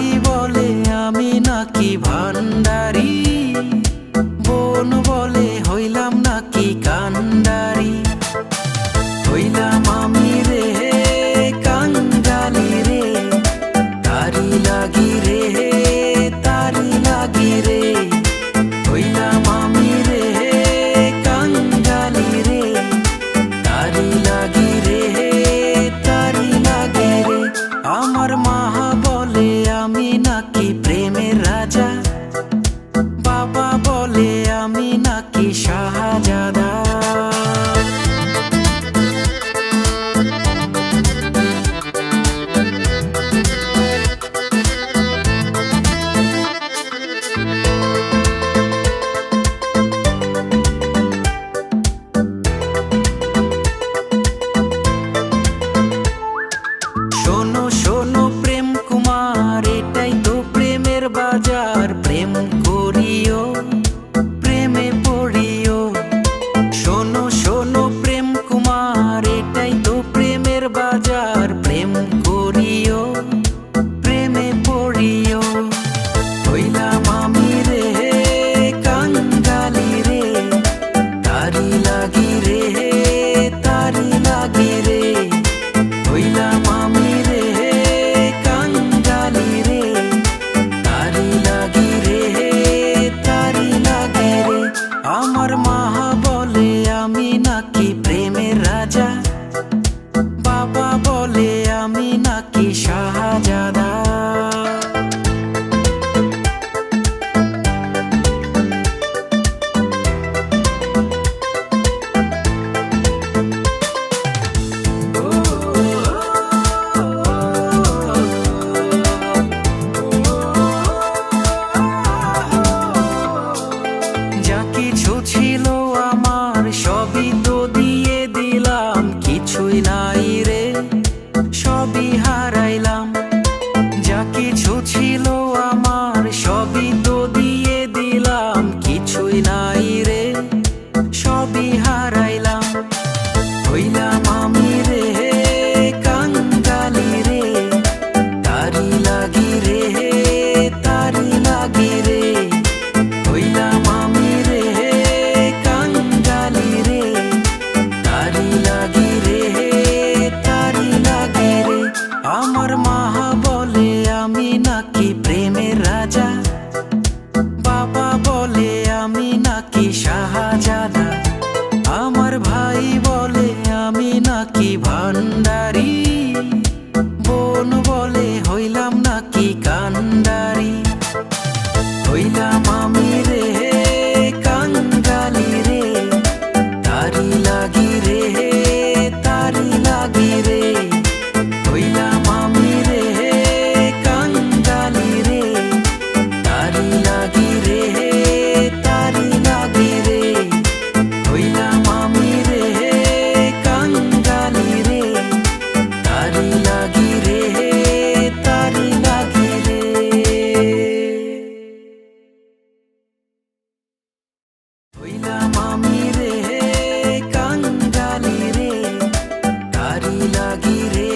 ভাই বলে আমি নাকি ভান্ডারি, বোন বলে হইলাম নাকি কান্ডারি। হইলাম আমি রে কাঙ্গালি রে, তারি লাগি রে তারি লাগি রে। হইলাম আমি রে কাঙ্গালি রে, তারি লাগি রে তারি লাগি রে। আমার মা বলে আমি নাকি প্রেমের রাজা, বাবা বলে আমি নাকি শাহজাদা। শোনো শোনো প্রেম কুমার, এটাই তো প্রেমের বাজার। প্রেম করিও প্রেমে পড়িও। শোনো শোনো প্রেম কুমার, এটাই তো প্রেমের বাজার। প্রেম করিও প্রেমে পড়িও। হইলাম আমি রে কাঙ্গালি রে, তারি লাগি রে তারি লাগি রে। হইলাম আমি রে কাঙ্গালি রে, তারি লাগি রে তারি লাগি রে। আমার মা বলে আমি নাকি প্রেমের রাজা, বাবা বলে আমি নাকি শাহজাদা। যা কিছু ছিল আমার সবই তো দিয়ে দিলাম, কিছুই নাই রে সবই হারাইলাম। যা কিছু ছিল আমার সবই তো দিয়ে দিলাম, কিছুই নাই রে সবই হারাইলাম। হইলাম আমি রে কাঙ্গালি রে, তারি লাগি রে তারি লাগি রে। হইলাম আমি রে কাঙ্গালি রে, তারি লাগি রে তারি লাগি রে। আমার মা বলে আমি নাকি প্রেমের রাজা, বাবা বলে আমি নাকি শাহজাদা। আমার ভাই বলে আমি নাকি ভান্ডারি, বোন বলে হইলাম নাকি কান্ডারি। হইলাম আমি রে কাঙ্গালি রে, তারি লাগি রে তারি লাগি রে। হইলাম আমি রে কাঙ্গালি রে, তারি লাগি রে তারি লাগি রে। হইলাম আমি রে কাঙ্গালি রে, তারি লাগি রে তারি লাগি রে। হইলাম আমি রে কাঙ্গালি রে, তারি লাগি রে